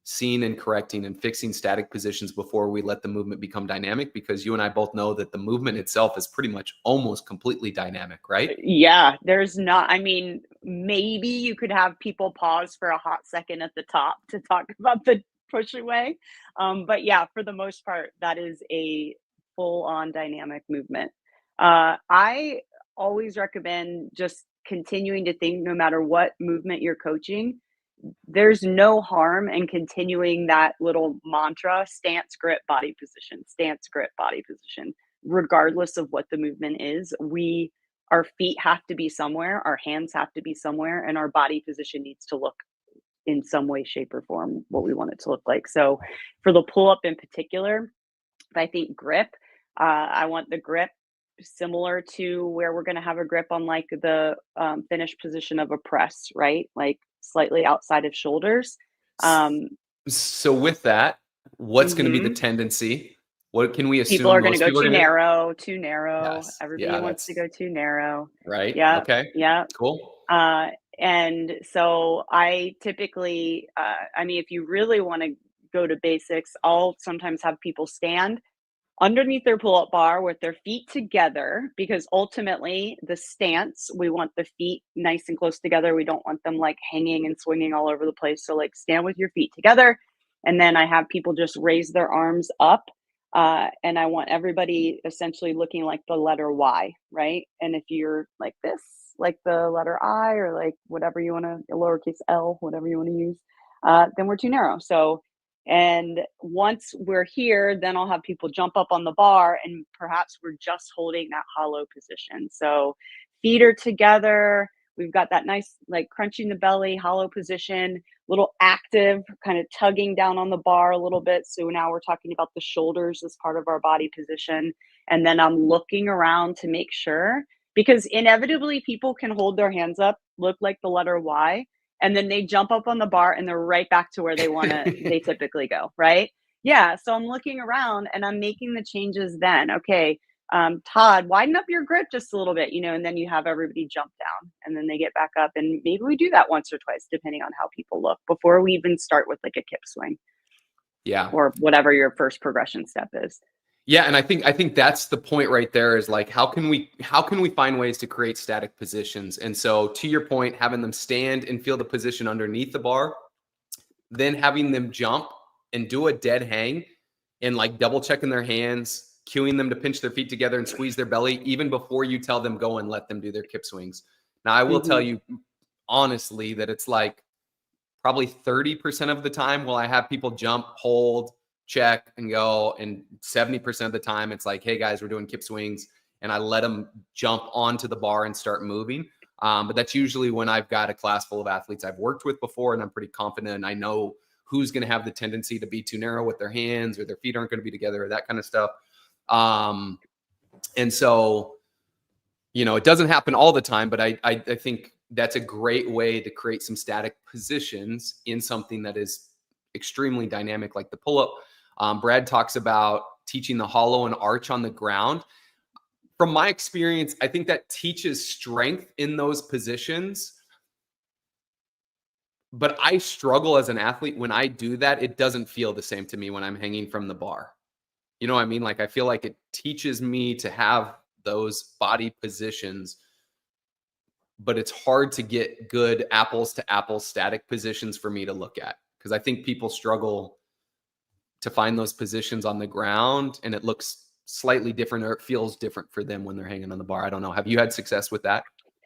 seeing and correcting and fixing static positions before we let the movement become dynamic? Because you and I both know that the movement itself is pretty much almost completely dynamic, right? Yeah, there's not, I mean, maybe you could have people pause for a hot second at the top to talk about the push away. But yeah, for the most part, that is a full-on dynamic movement. I always recommend just continuing to think, no matter what movement you're coaching, there's no harm in continuing that little mantra: stance, grip, body position, stance, grip, body position, regardless of what the movement is. Our feet have to be somewhere, our hands have to be somewhere, and our body position needs to look in some way, shape, or form what we want it to look like. So for the pull-up in particular, I think grip, I want the grip similar to where we're going to have a grip on like the finished position of a press, right? Like slightly outside of shoulders. So with that, what's going to be the tendency? What can we assume? People are going to go too narrow. Yes. Everybody wants to go too narrow. Right. Yeah. Okay. Yeah. Cool. And so I typically, I mean, if you really want to go to basics, I'll sometimes have people stand underneath their pull-up bar with their feet together, because ultimately the stance, we want the feet nice and close together. We don't want them like hanging and swinging all over the place. So like stand with your feet together. And then I have people just raise their arms up. And I want everybody essentially looking like the letter Y, right? And if you're like this, like the letter I, or like whatever you want to, lowercase L, whatever you want to use, then we're too narrow. So, and once we're here, then I'll have people jump up on the bar, and perhaps we're just holding that hollow position. So feet are together. We've got that nice, like crunching the belly, hollow position, little active, kind of tugging down on the bar a little bit. So now we're talking about the shoulders as part of our body position. And then I'm looking around to make sure, because inevitably people can hold their hands up, look like the letter Y, and then they jump up on the bar and they're right back to where they want to, they typically go, right? Yeah. So I'm looking around and I'm making the changes then. Okay, Todd, widen up your grip just a little bit, and then you have everybody jump down and then they get back up. And maybe we do that once or twice, depending on how people look, before we even start with like a kip swing. Yeah. Or whatever your first progression step is. Yeah, and I think that's the point right there, is like, how can we find ways to create static positions? And so to your point, having them stand and feel the position underneath the bar, then having them jump and do a dead hang and like double checking their hands, cueing them to pinch their feet together and squeeze their belly even before you tell them go and let them do their kip swings. Now, I will tell you honestly that it's like probably 30% of the time will I have people jump, hold, check, and go. And 70% of the time it's like, hey guys, we're doing kip swings. And I let them jump onto the bar and start moving. But that's usually when I've got a class full of athletes I've worked with before and I'm pretty confident and I know who's going to have the tendency to be too narrow with their hands, or their feet aren't going to be together, or that kind of stuff. And so, it doesn't happen all the time, but I think that's a great way to create some static positions in something that is extremely dynamic, like the pull-up. Brad talks about teaching the hollow and arch on the ground. From my experience, I think that teaches strength in those positions. But I struggle as an athlete when I do that. It doesn't feel the same to me when I'm hanging from the bar. You know what I mean? Like, I feel like it teaches me to have those body positions, but it's hard to get good apples to apples static positions for me to look at, because I think people struggle to find those positions on the ground, and it looks slightly different, or it feels different for them when they're hanging on the bar. I don't know. Have you had success with that?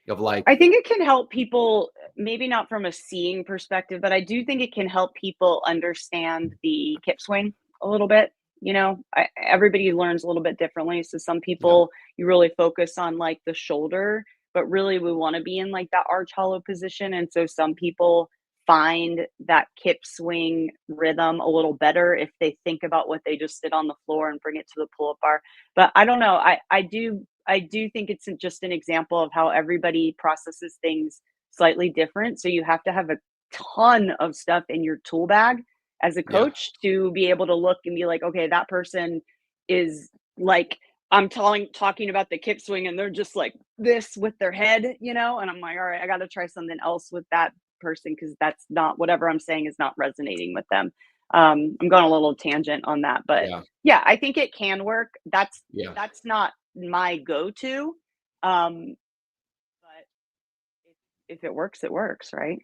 Of like, I think it can help people, maybe not from a seeing perspective, but I do think it can help people understand the kip swing a little bit. Everybody learns a little bit differently. So some people, you really focus on like the shoulder, but really we want to be in like that arch hollow position. And so some people find that kip swing rhythm a little better if they think about what they just did on the floor and bring it to the pull-up bar. But I don't know. I do think it's just an example of how everybody processes things slightly different. So you have to have a ton of stuff in your tool bag as a coach to be able to look and be like, okay, that person is like, I'm talking about the kip swing and they're just like this with their head, and I'm like, all right, I got to try something else with that person, because that's not, whatever I'm saying is not resonating with them. I'm going a little tangent on that, but yeah, I think it can work. That's not my go-to. But if it works, it works, right?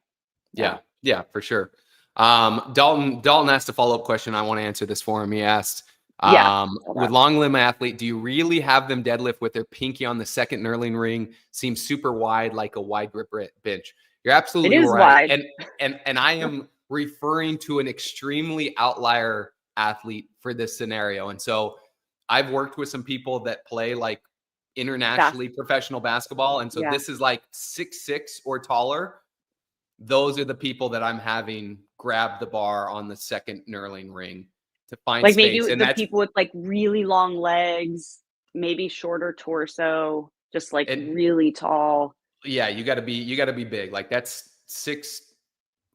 Yeah, for sure. Dalton asked a follow-up question. I want to answer this for him. He asked, with long limb athlete, do you really have them deadlift with their pinky on the second knurling ring? Seems super wide, like a wide grip bench. You're absolutely right. Wide. And I am referring to an extremely outlier athlete for this scenario. And so I've worked with some people that play like internationally professional basketball. And so this is like 6'6" or taller. Those are the people that I'm having grab the bar on the second knurling ring to find like space. Maybe and the people with like really long legs, maybe shorter torso, just like really tall. Yeah, you got to be big. Like that's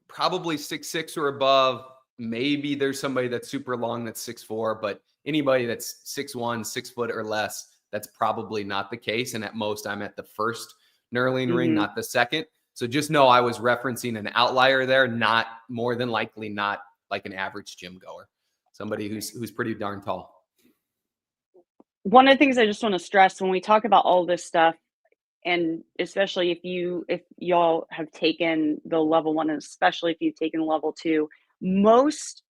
probably 6'6" or above. Maybe there's somebody that's super long that's 6'4", but anybody that's 6'1", 6 foot or less, that's probably not the case. And at most, I'm at the first knurling ring, not the second. So just know I was referencing an outlier there, not more than likely not like an average gym goer, somebody who's pretty darn tall. One of the things I just want to stress when we talk about all this stuff, and especially if y'all have taken the level 1, and especially if you've taken level 2, most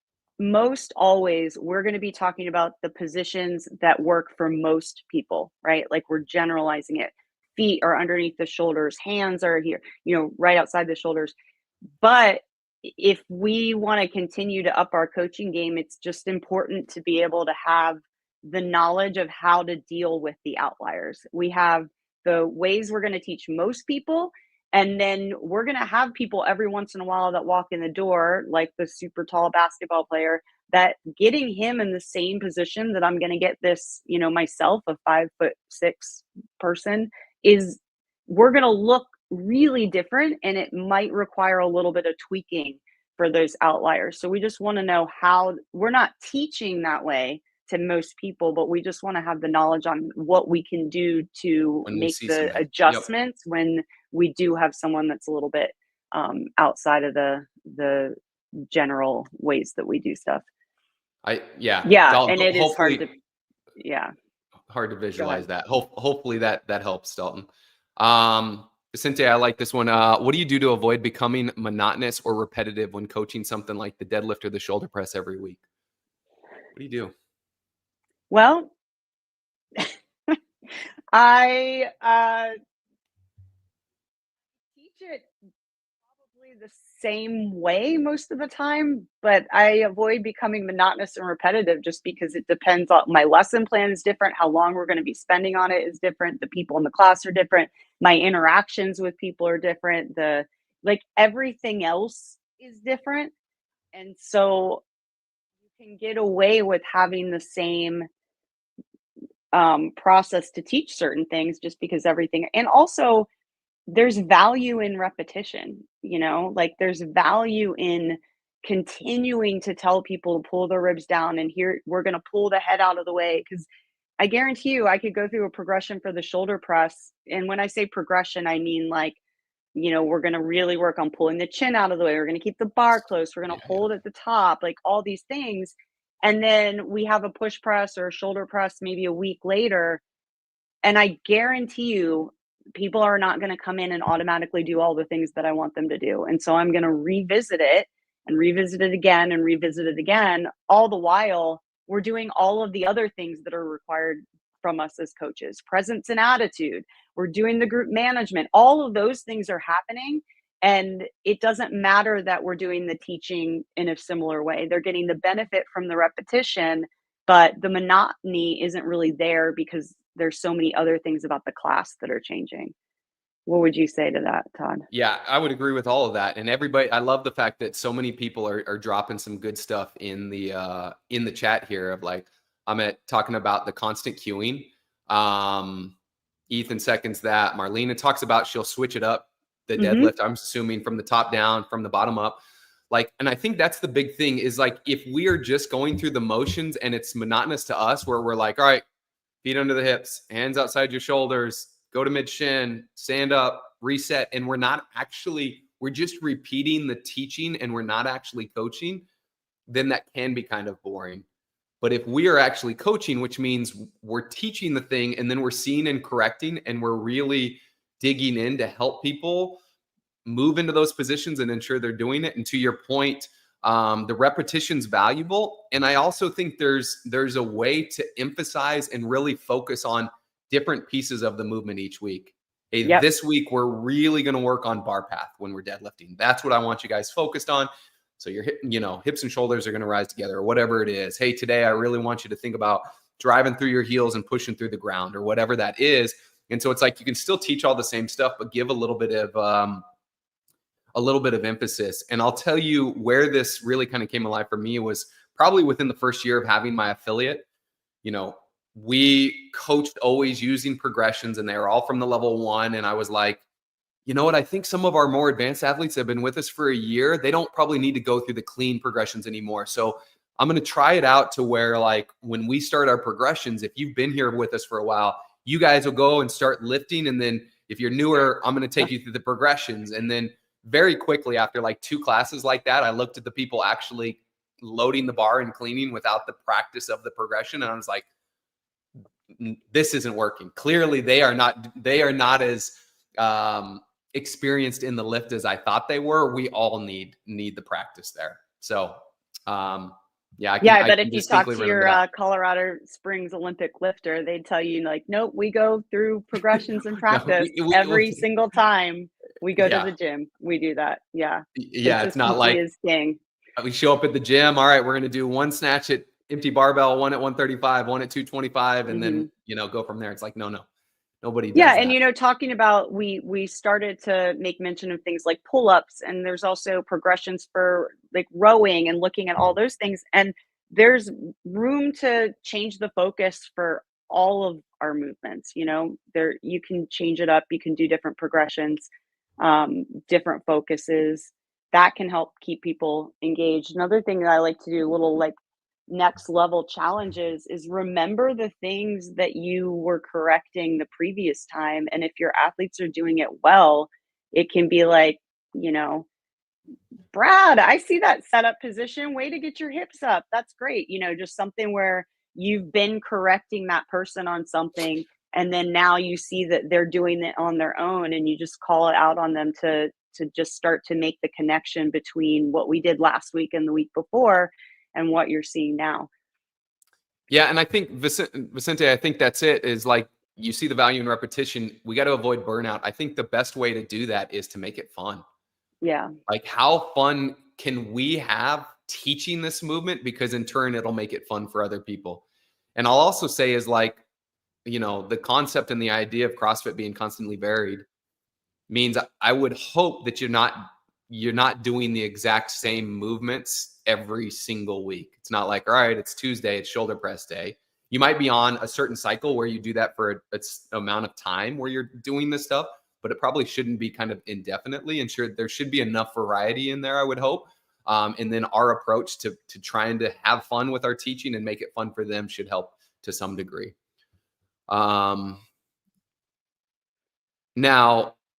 always we're going to be talking about the positions that work for most people, right? Like we're generalizing it. Feet are underneath the shoulders, hands are here, right outside the shoulders. But if we want to continue to up our coaching game, it's just important to be able to have the knowledge of how to deal with the outliers. We have the ways we're going to teach most people, and then we're going to have people every once in a while that walk in the door, like the super tall basketball player, that getting him in the same position that I'm going to get this, myself, a 5'6" person, is we're going to look really different, and it might require a little bit of tweaking for those outliers. So we just want to know how. We're not teaching that way to most people, but we just want to have the knowledge on what we can do to make the adjustments when we do have someone that's a little bit outside of the general ways that we do stuff. And it is hard to visualize that. Hopefully that helps, Dalton. Cynthia, I like this one. What do you do to avoid becoming monotonous or repetitive when coaching something like the deadlift or the shoulder press every week? What do you do? Well, I teach it probably the same way most of the time, but I avoid becoming monotonous and repetitive just because it depends on my lesson plan is different. How long we're going to be spending on it is different. The people in the class are different. My interactions with people are different. Everything else is different. And so you can get away with having the same process to teach certain things just because everything, and also there's value in repetition, like there's value in continuing to tell people to pull their ribs down, and here we're going to pull the head out of the way, because I guarantee you I could go through a progression for the shoulder press. And when I say progression, I mean like, we're going to really work on pulling the chin out of the way. We're going to keep the bar close. We're going to hold at the top, like all these things. And then we have a push press or a shoulder press maybe a week later. And I guarantee you, people are not going to come in and automatically do all the things that I want them to do. And so I'm going to revisit it and revisit it again and revisit it again. All the while, we're doing all of the other things that are required from us as coaches, presence and attitude. We're doing the group management. All of those things are happening. And it doesn't matter that we're doing the teaching in a similar way. They're getting the benefit from the repetition, but the monotony isn't really there because there's so many other things about the class that are changing. What would you say to that, Todd? Yeah, I would agree with all of that. And everybody, I love the fact that so many people are dropping some good stuff in the chat here of like, I'm talking about the constant cueing. Ethan seconds that. Marlena talks about she'll switch it up, the deadlift, I'm assuming from the top down, from the bottom up. Like, and I think that's the big thing is like, if we are just going through the motions and it's monotonous to us where we're like, all right, feet under the hips, hands outside your shoulders, go to mid shin, stand up, reset. And we're just repeating the teaching and we're not actually coaching, then that can be kind of boring. But if we are actually coaching, which means we're teaching the thing and then we're seeing and correcting and we're really digging in to help people move into those positions and ensure they're doing it. And to your point, the repetition's valuable. And I also think there's a way to emphasize and really focus on different pieces of the movement each week. Hey, this week, we're really going to work on bar path when we're deadlifting. That's what I want you guys focused on. So your hips and shoulders are going to rise together or whatever it is. Hey, today I really want you to think about driving through your heels and pushing through the ground or whatever that is. And so it's like you can still teach all the same stuff, but give a little bit of emphasis. And I'll tell you where this really kind of came alive for me was probably within the first year of having my affiliate. We coached always using progressions and they were all from the level 1. And I was like, you know what? I think some of our more advanced athletes have been with us for a year. They don't probably need to go through the clean progressions anymore. So I'm going to try it out to where like when we start our progressions, if you've been here with us for a while, you guys will go and start lifting. And then if you're newer, I'm going to take you through the progressions. And then very quickly after like 2 classes like that, I looked at the people actually loading the bar and cleaning without the practice of the progression. And I was like, this isn't working. Clearly they are not as experienced in the lift as I thought they were. We all need the practice there. So, but if you talk to your Colorado Springs Olympic lifter, they'd tell you like, nope, we go through progressions and practice every single time we go to the gym. We do that. Yeah. It's not like we show up at the gym. All right, we're going to do 1 snatch at empty barbell, 1 at 135, 1 at 225, and then, go from there. It's like, no, nobody does that. And, talking about, we started to make mention of things like pull-ups, and there's also progressions for like rowing and looking at all those things. And there's room to change the focus for all of our movements. There, you can change it up. You can do different progressions, different focuses that can help keep people engaged. Another thing that I like to do, little like next level challenges, is remember the things that you were correcting the previous time. And if your athletes are doing it well, it can be like, Brad, I see that setup position. Way to get your hips up. That's great. Just something where you've been correcting that person on something, and then now you see that they're doing it on their own, and you just call it out on them to just start to make the connection between what we did last week and the week before and what you're seeing now. Yeah. And I think Vicente, I think that's it, is like, you see the value in repetition. We got to avoid burnout. I think the best way to do that is to make it fun. Yeah. Like, how fun can we have teaching this movement? Because in turn, it'll make it fun for other people. And I'll also say is like, the concept and the idea of CrossFit being constantly varied means I would hope that you're not you're not doing the exact same movements every single week. It's not like, all right, it's Tuesday, it's shoulder press day. You might be on a certain cycle where you do that for an amount of time where you're doing this stuff, but it probably shouldn't be kind of indefinitely. And sure, there should be enough variety in there, I would hope. And then our approach to trying to have fun with our teaching and make it fun for them should help to some degree. Now,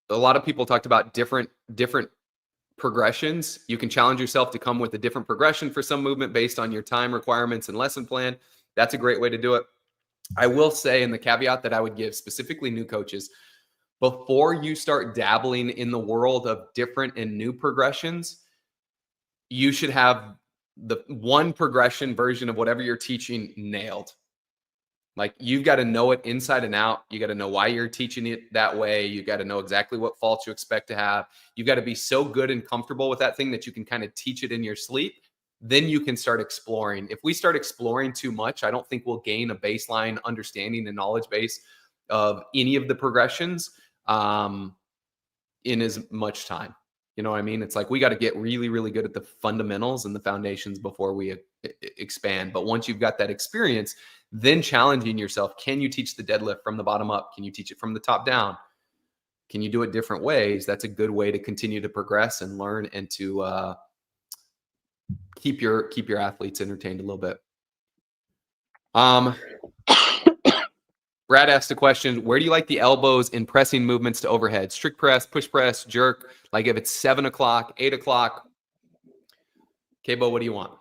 a lot of people talked about different progressions. You can challenge yourself to come with a different progression for some movement based on your time requirements and lesson plan. That's a great way to do it. I will say, in the caveat that I would give specifically new coaches, before you start dabbling in the world of different and new progressions, you should have the one progression version of whatever you're teaching nailed. Like, you've got to know it inside and out. You got to know why you're teaching it that way. You got to know exactly what faults you expect to have. You've got to be so good and comfortable with that thing that you can kind of teach it in your sleep. Then you can start exploring. If we start exploring too much, I don't think we'll gain a baseline understanding and knowledge base of any of the progressions in as much time. You know what I mean? It's like, we got to get really, really good at the fundamentals and the foundations before we expand. But once you've got that experience, then challenging yourself, can you teach the deadlift from the bottom up? Can you teach it from the top down? Can you do it different ways? That's a good way to continue to progress and learn, and to keep your athletes entertained a little bit. Brad asked a question: where do you like the elbows in pressing movements to overhead? Strict press, push press, jerk? Like, if it's 7 o'clock, 8 o'clock. Kabo, what do you want?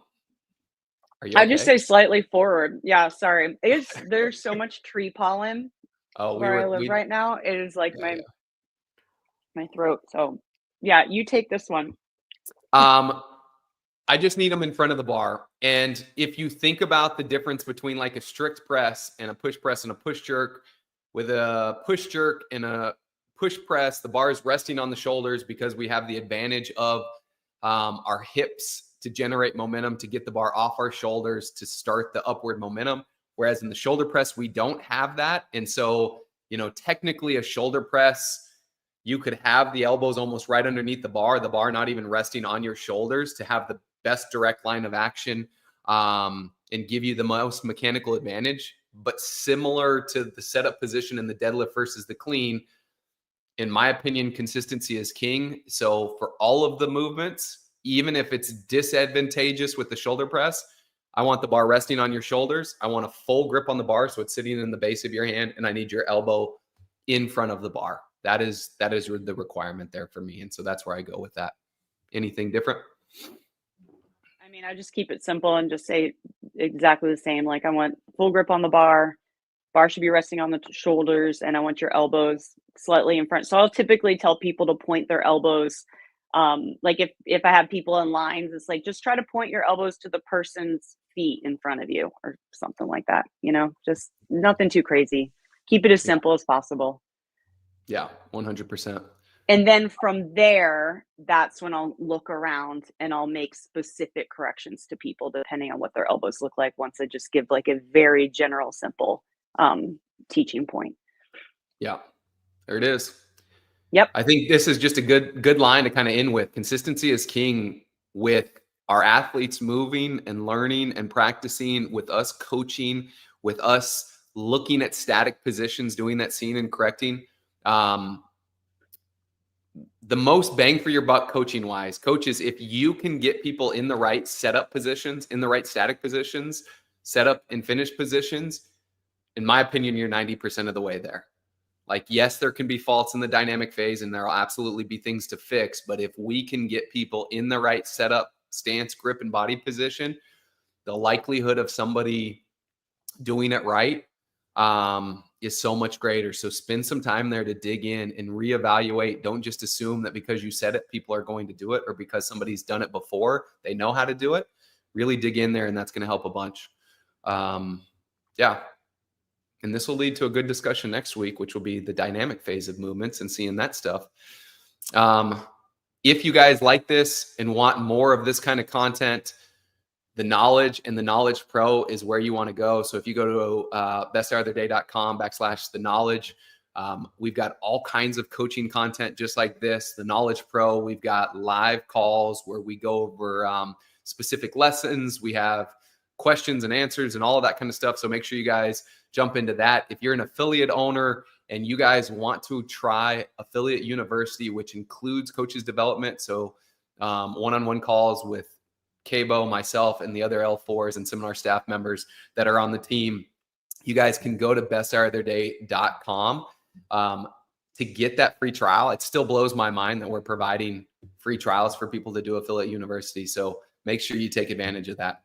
Are you I okay? just say slightly forward. Yeah, sorry. There's so much tree pollen where I live right now. It is like my throat. So yeah, you take this one. I just need them in front of the bar. And if you think about the difference between like a strict press and a push press and a push jerk, with a push jerk and a push press, the bar is resting on the shoulders because we have the advantage of our hips to generate momentum, to get the bar off our shoulders, to start the upward momentum. Whereas in the shoulder press, we don't have that. And so, technically a shoulder press, you could have the elbows almost right underneath the bar not even resting on your shoulders, to have the best direct line of action and give you the most mechanical advantage. But similar to the setup position in the deadlift versus the clean, in my opinion, consistency is king. So for all of the movements, even if it's disadvantageous with the shoulder press, I want the bar resting on your shoulders. I want a full grip on the bar so it's sitting in the base of your hand, and I need your elbow in front of the bar. That is the requirement there for me. And so that's where I go with that. Anything different? I mean, I just keep it simple and just say exactly the same. Like, I want full grip on the bar. Bar should be resting on the shoulders, and I want your elbows slightly in front. So I'll typically tell people to point their elbows. Like if I have people in lines, it's like, just try to point your elbows to the person's feet in front of you or something like that. Just nothing too crazy. Keep it as simple as possible. Yeah, 100%. And then from there, that's when I'll look around and I'll make specific corrections to people depending on what their elbows look like, once I just give like a very general, simple teaching point. Yeah, there it is. Yep. I think this is just a good line to kind of end with. Consistency is king with our athletes moving and learning and practicing, with us coaching, with us looking at static positions, doing that seeing and correcting. The most bang for your buck coaching wise, coaches, if you can get people in the right setup positions, in the right static positions, setup and finish positions, in my opinion, you're 90% of the way there. Like, yes, there can be faults in the dynamic phase and there'll absolutely be things to fix. But if we can get people in the right setup, stance, grip, and body position, the likelihood of somebody doing it right is so much greater. So spend some time there to dig in and reevaluate. Don't just assume that because you said it, people are going to do it, or because somebody's done it before, they know how to do it. Really dig in there, and that's going to help a bunch. Yeah. And this will lead to a good discussion next week, which will be the dynamic phase of movements and seeing that stuff. If you guys like this and want more of this kind of content, the Knowledge and the Knowledge Pro is where you want to go. So if you go to besthouroftheday.com/the knowledge, We've got all kinds of coaching content just like this, the Knowledge Pro. We've got live calls where we go over specific lessons. We have questions and answers and all of that kind of stuff. So make sure you guys jump into that. If you're an affiliate owner and you guys want to try Affiliate University, which includes coaches development, so one-on-one calls with Cabo, myself, and the other L4s and seminar staff members that are on the team, you guys can go to besthouroftheirday.com to get that free trial. It still blows my mind that we're providing free trials for people to do Affiliate University. So make sure you take advantage of that.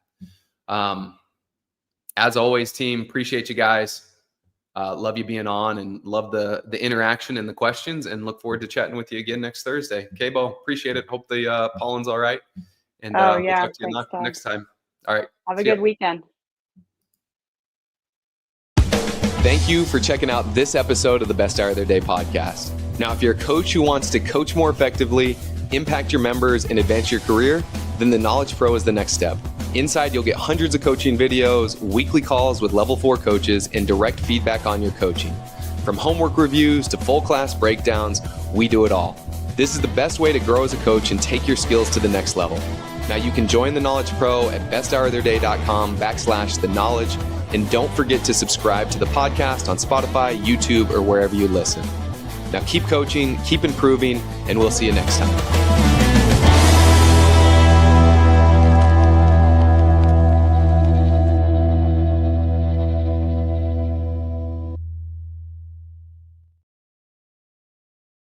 As always, team, appreciate you guys. Love you being on and love the interaction and the questions, and look forward to chatting with you again next Thursday. Cabo, appreciate it. Hope the pollen's all right. And yeah. we'll talk to you next time. All right. Have a good weekend. Thank you for checking out this episode of the Best Hour of Their Day podcast. Now, if you're a coach who wants to coach more effectively, impact your members, and advance your career, then the Knowledge Pro is the next step. Inside, you'll get hundreds of coaching videos, weekly calls with level 4 coaches, and direct feedback on your coaching. From homework reviews to full class breakdowns, we do it all. This is the best way to grow as a coach and take your skills to the next level. Now, you can join the Knowledge Pro at besthouroftheirday.com/the-knowledge. And don't forget to subscribe to the podcast on Spotify, YouTube, or wherever you listen. Now keep coaching, keep improving, and we'll see you next time.